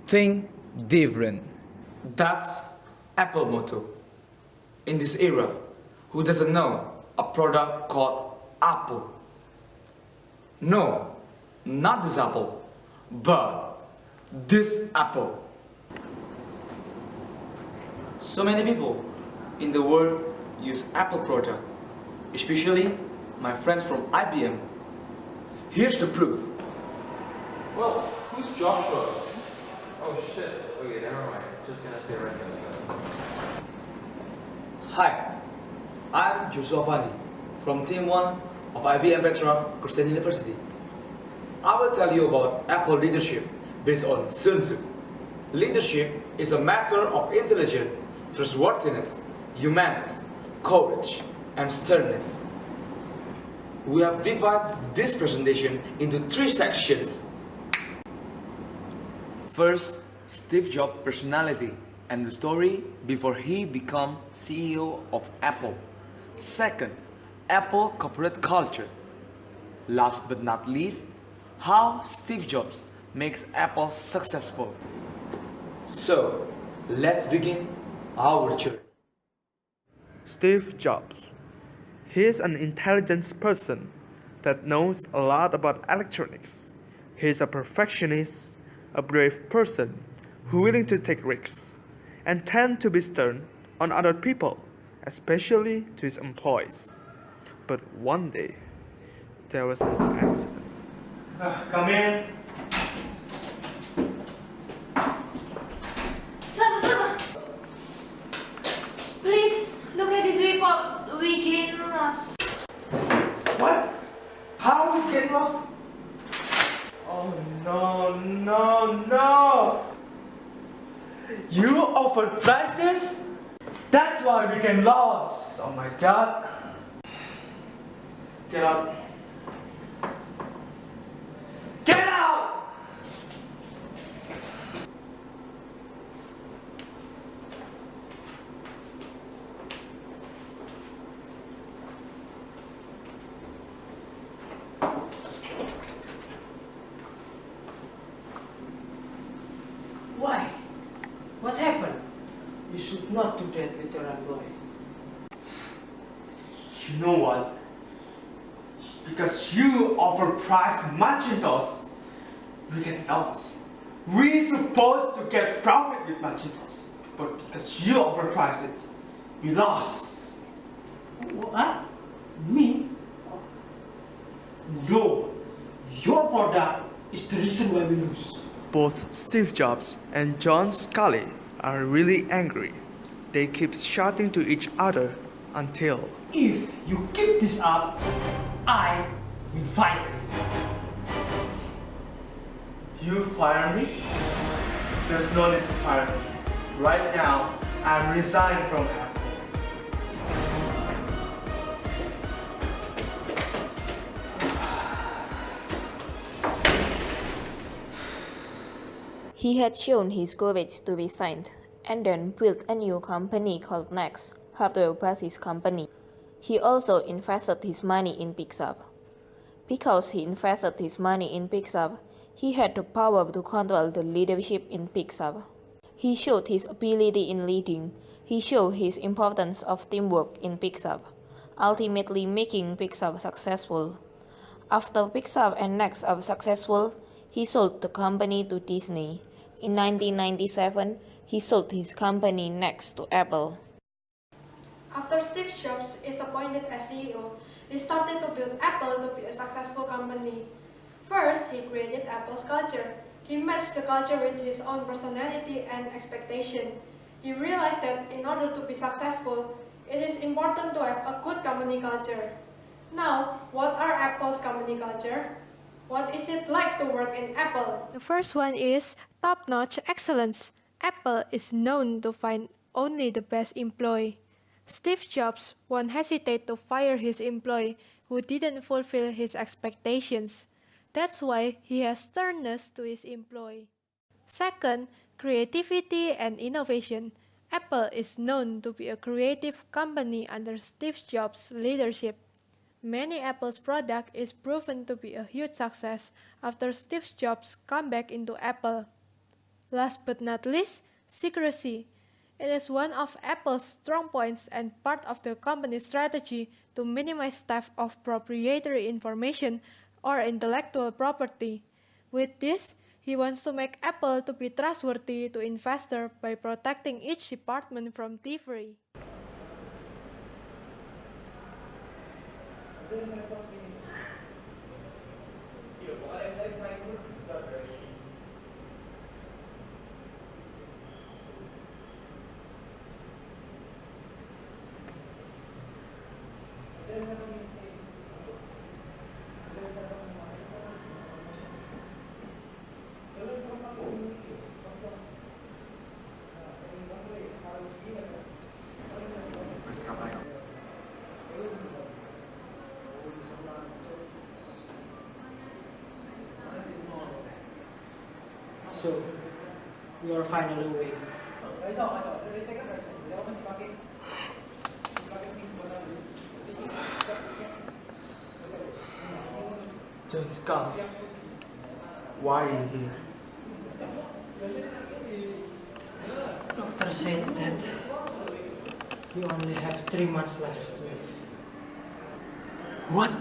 Think different. That's Apple motto. In this era, who doesn't know a product called Apple? No, not this apple, but this apple. So many people in the world use Apple product, especially my friends from IBM. Here's the proof. Well, who's Joshua? Oh shit. Okay, never mind. Just gonna say right now. Hi, I'm Joshua Fandi from Team 1 of IBM Petra Christian University. I will tell you about Apple leadership based on Sun Tzu. Leadership is a matter of intelligence, trustworthiness, humaneness, courage, and sternness. We have divided this presentation into 3 sections. First, Steve Jobs' personality and the story before he became CEO of Apple. Second, Apple corporate culture. Last but not least, how Steve Jobs makes Apple successful. So, let's begin our journey. Steve Jobs. He is an intelligent person that knows a lot about electronics. He is a perfectionist, a brave person who willing to take risks, and tend to be stern on other people, especially to his employees. But one day, there was an accident. Come in. Sabar. Please look at this report. We gain loss. What? How we get lost? Oh no! You offered price this? That's why we get lost. Oh my god. Get out. Get out! Why? What happened? You should not do that with your employee. You know what? Because you overpriced Macintosh, we get lost. We supposed to get profit with Macintosh, but because you overpriced it, we lost. What? Me? No. Your product is the reason why we lose. Both Steve Jobs and John Scully are really angry. They keep shouting to each other until If you keep this up, I will fire you. you fire me. There's no need to fire me. Right now, I'm resigning from Apple. He had shown his courage to resign and then built a new company called Next, hardware basis company. He also invested his money in Pixar. Because he invested his money in Pixar, he had the power to control the leadership in Pixar. He showed his ability in leading. He showed his importance of teamwork in Pixar, ultimately making Pixar successful. After Pixar and Next are successful, he sold the company to Disney. In 1997, he sold his company Next to Apple. After Steve Jobs is appointed as CEO, he started to build Apple to be a successful company. First, he created Apple's culture. He matched the culture with his own personality and expectation. He realized that in order to be successful, it is important to have a good company culture. Now, what are Apple's company culture? What is it like to work in Apple? The first one is top-notch excellence. Apple is known to find only the best employee. Steve Jobs won't hesitate to fire his employee who didn't fulfill his expectations. That's why he has sternness to his employee. Second, creativity and innovation. Apple is known to be a creative company under Steve Jobs' leadership. Many Apple's product is proven to be a huge success after Steve Jobs come back into Apple. Last but not least, secrecy. It is one of Apple's strong points and part of the company's strategy to minimize theft of proprietary information or intellectual property. With this, he wants to make Apple to be trustworthy to investors by protecting each department from thievery. So, you are finally awake. John Scott, why are you here? Doctor said that you only have 3 months left to live. What?